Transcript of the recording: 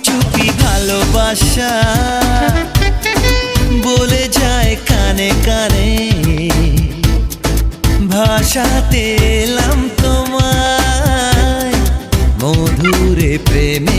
চুপি ভালোবাসা বলে যায় কানে কানে, ভাষাতে এলাম তোমায় মধুরে প্রেম